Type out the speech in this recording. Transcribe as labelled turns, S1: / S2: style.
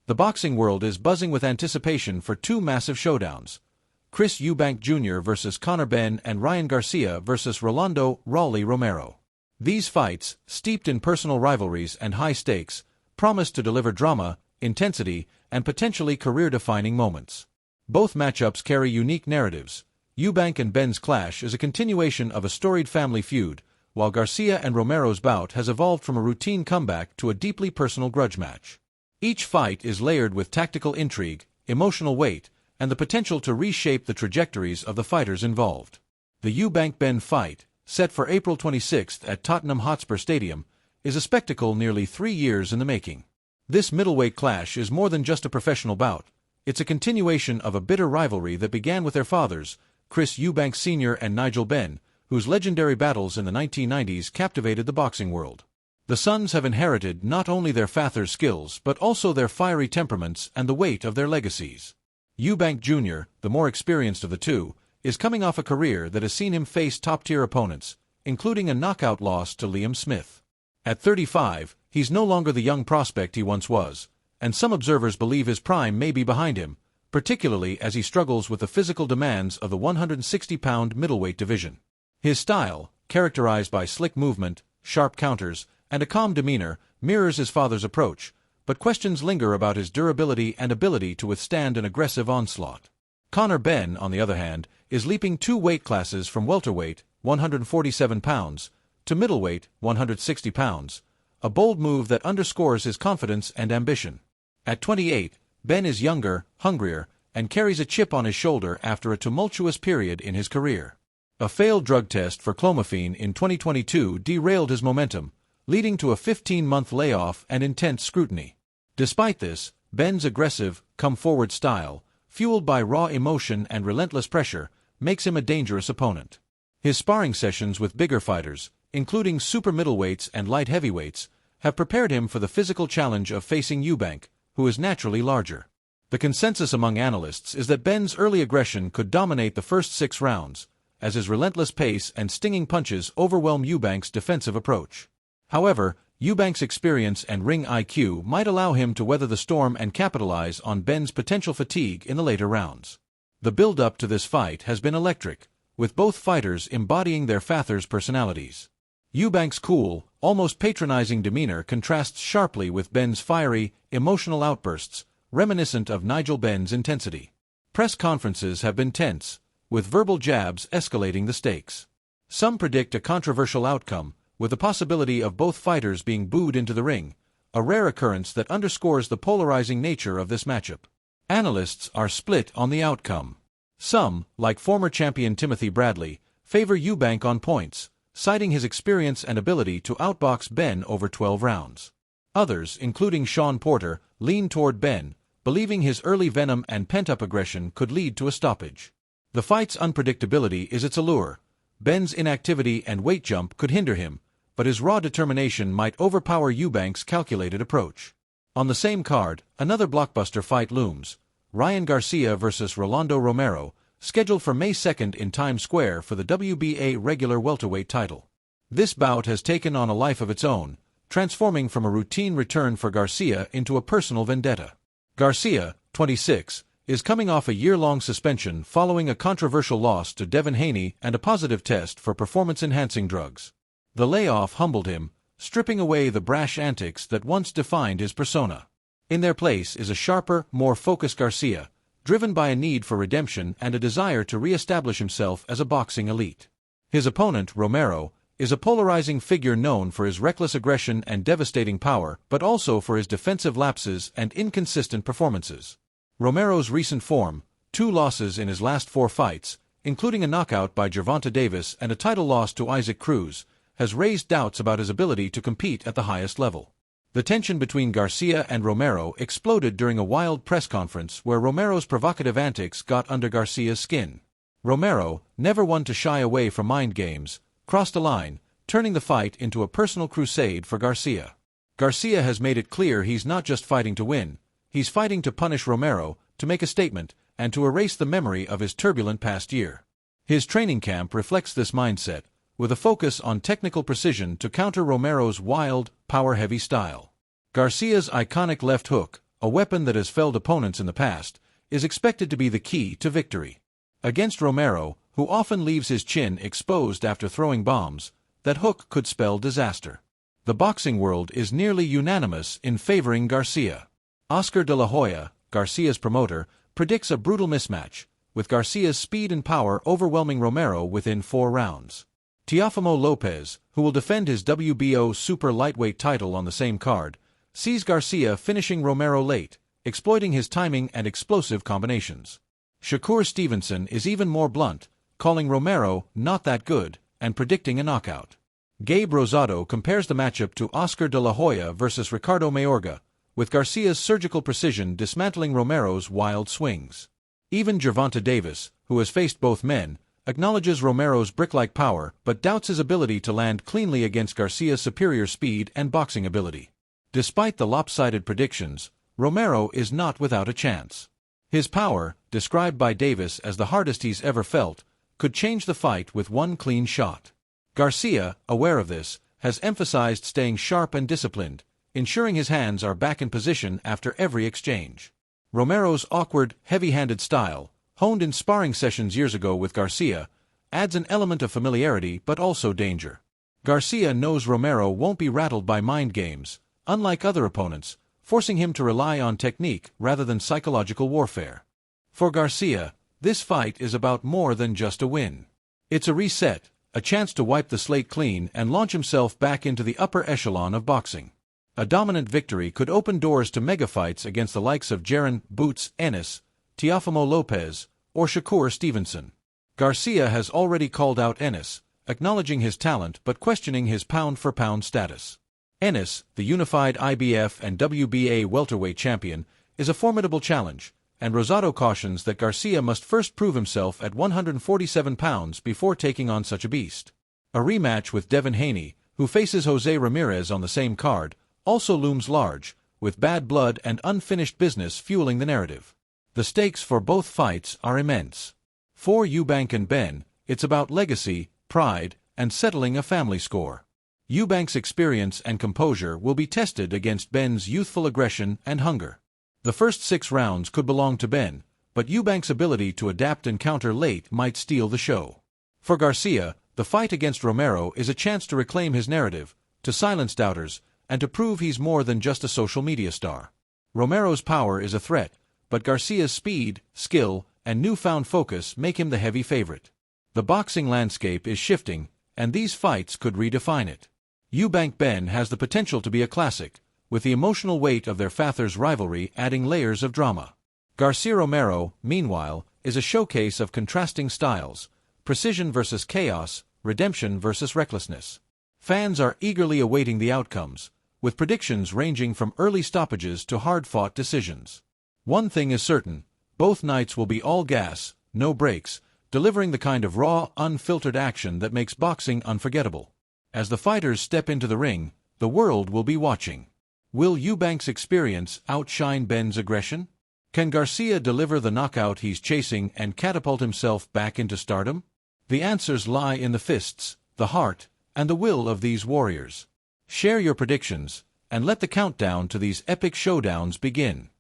S1: The boxing world is buzzing with anticipation for two massive showdowns: Chris Eubank Jr. vs. Conor Benn and Ryan Garcia vs. Rolly Romero. These fights, steeped in personal rivalries and high stakes, promise to deliver drama, intensity, and potentially career-defining moments. Both matchups carry unique narratives. Eubank and Benn's clash is a continuation of a storied family feud, while Garcia and Romero's bout has evolved from a routine comeback to a deeply personal grudge match. Each fight is layered with tactical intrigue, emotional weight, and the potential to reshape the trajectories of the fighters involved. The Eubank-Benn fight, set for April 26 at Tottenham Hotspur Stadium, is a spectacle nearly 3 years in the making. This middleweight clash is more than just a professional bout. It's a continuation of a bitter rivalry that began with their fathers, Chris Eubank Sr. and Nigel Benn, whose legendary battles in the 1990s captivated the boxing world. The sons have inherited not only their father's skills but also their fiery temperaments and the weight of their legacies. Eubank Jr., the more experienced of the two, is coming off a career that has seen him face top-tier opponents, including a knockout loss to Liam Smith. At 35, he's no longer the young prospect he once was, and some observers believe his prime may be behind him, particularly as he struggles with the physical demands of the 160-pound middleweight division. His style, characterized by slick movement, sharp counters, and a calm demeanor, mirrors his father's approach, but questions linger about his durability and ability to withstand an aggressive onslaught. Conor Benn, on the other hand, is leaping 2 weight classes from welterweight, 147 pounds, to middleweight, 160 pounds, a bold move that underscores his confidence and ambition. At 28, Benn is younger, hungrier, and carries a chip on his shoulder after a tumultuous period in his career. A failed drug test for clomiphene in 2022 derailed his momentum, leading to a 15-month layoff and intense scrutiny. Despite this, Benn's aggressive, come-forward style, fueled by raw emotion and relentless pressure, makes him a dangerous opponent. His sparring sessions with bigger fighters, including super middleweights and light heavyweights, have prepared him for the physical challenge of facing Eubank, who is naturally larger. The consensus among analysts is that Benn's early aggression could dominate the first 6 rounds, as his relentless pace and stinging punches overwhelm Eubank's defensive approach. However, Eubank's experience and ring IQ might allow him to weather the storm and capitalize on Benn's potential fatigue in the later rounds. The build-up to this fight has been electric, with both fighters embodying their fathers' personalities. Eubank's cool, almost patronizing demeanor contrasts sharply with Benn's fiery, emotional outbursts, reminiscent of Nigel Benn's intensity. Press conferences have been tense, with verbal jabs escalating the stakes. Some predict a controversial outcome, with the possibility of both fighters being booed into the ring, a rare occurrence that underscores the polarizing nature of this matchup. Analysts are split on the outcome. Some, like former champion Timothy Bradley, favor Eubank on points, citing his experience and ability to outbox Benn over 12 rounds. Others, including Sean Porter, lean toward Benn, believing his early venom and pent-up aggression could lead to a stoppage. The fight's unpredictability is its allure. Benn's inactivity and weight jump could hinder him, but his raw determination might overpower Eubank's calculated approach. On the same card, another blockbuster fight looms: Ryan Garcia vs. Rolly Romero, scheduled for May 2 in Times Square for the WBA regular welterweight title. This bout has taken on a life of its own, transforming from a routine return for Garcia into a personal vendetta. Garcia, 26, is coming off a year-long suspension following a controversial loss to Devin Haney and a positive test for performance-enhancing drugs. The layoff humbled him, stripping away the brash antics that once defined his persona. In their place is a sharper, more focused Garcia, driven by a need for redemption and a desire to re-establish himself as a boxing elite. His opponent, Romero, is a polarizing figure known for his reckless aggression and devastating power, but also for his defensive lapses and inconsistent performances. Romero's recent form, 2 losses in his last 4 fights, including a knockout by Gervonta Davis and a title loss to Isaac Cruz, has raised doubts about his ability to compete at the highest level. The tension between Garcia and Romero exploded during a wild press conference where Romero's provocative antics got under Garcia's skin. Romero, never one to shy away from mind games, crossed a line, turning the fight into a personal crusade for Garcia. Garcia has made it clear he's not just fighting to win, he's fighting to punish Romero, to make a statement, and to erase the memory of his turbulent past year. His training camp reflects this mindset, with a focus on technical precision to counter Romero's wild, power-heavy style. Garcia's iconic left hook, a weapon that has felled opponents in the past, is expected to be the key to victory. Against Romero, who often leaves his chin exposed after throwing bombs, that hook could spell disaster. The boxing world is nearly unanimous in favoring Garcia. Oscar de la Hoya, Garcia's promoter, predicts a brutal mismatch, with Garcia's speed and power overwhelming Romero within 4 rounds. Teofimo Lopez, who will defend his WBO super lightweight title on the same card, sees Garcia finishing Romero late, exploiting his timing and explosive combinations. Shakur Stevenson is even more blunt, calling Romero not that good and predicting a knockout. Gabe Rosado compares the matchup to Oscar de la Hoya versus Ricardo Mayorga, with Garcia's surgical precision dismantling Romero's wild swings. Even Gervonta Davis, who has faced both men, acknowledges Romero's brick-like power but doubts his ability to land cleanly against Garcia's superior speed and boxing ability. Despite the lopsided predictions, Romero is not without a chance. His power, described by Davis as the hardest he's ever felt, could change the fight with one clean shot. Garcia, aware of this, has emphasized staying sharp and disciplined, ensuring his hands are back in position after every exchange. Romero's awkward, heavy-handed style, honed in sparring sessions years ago with Garcia, adds an element of familiarity but also danger. Garcia knows Romero won't be rattled by mind games, unlike other opponents, forcing him to rely on technique rather than psychological warfare. For Garcia, this fight is about more than just a win. It's a reset, a chance to wipe the slate clean and launch himself back into the upper echelon of boxing. A dominant victory could open doors to mega-fights against the likes of Jaron "Boots" Ennis, Teofimo Lopez, or Shakur Stevenson. Garcia has already called out Ennis, acknowledging his talent but questioning his pound-for-pound status. Ennis, the unified IBF and WBA welterweight champion, is a formidable challenge, and Rosado cautions that Garcia must first prove himself at 147 pounds before taking on such a beast. A rematch with Devin Haney, who faces Jose Ramirez on the same card, also looms large, with bad blood and unfinished business fueling the narrative. The stakes for both fights are immense. For Eubank and Ben, it's about legacy, pride, and settling a family score. Eubank's experience and composure will be tested against Ben's youthful aggression and hunger. The first 6 rounds could belong to Ben, but Eubank's ability to adapt and counter late might steal the show. For Garcia, the fight against Romero is a chance to reclaim his narrative, to silence doubters, and to prove he's more than just a social media star. Romero's power is a threat, but Garcia's speed, skill, and newfound focus make him the heavy favorite. The boxing landscape is shifting, and these fights could redefine it. Eubank Ben has the potential to be a classic, with the emotional weight of their father's rivalry adding layers of drama. Garcia Romero, meanwhile, is a showcase of contrasting styles, precision versus chaos, redemption versus recklessness. Fans are eagerly awaiting the outcomes, with predictions ranging from early stoppages to hard-fought decisions. One thing is certain, both nights will be all gas, no breaks, delivering the kind of raw, unfiltered action that makes boxing unforgettable. As the fighters step into the ring, the world will be watching. Will Eubank's experience outshine Ben's aggression? Can Garcia deliver the knockout he's chasing and catapult himself back into stardom? The answers lie in the fists, the heart, and the will of these warriors. Share your predictions, and let the countdown to these epic showdowns begin.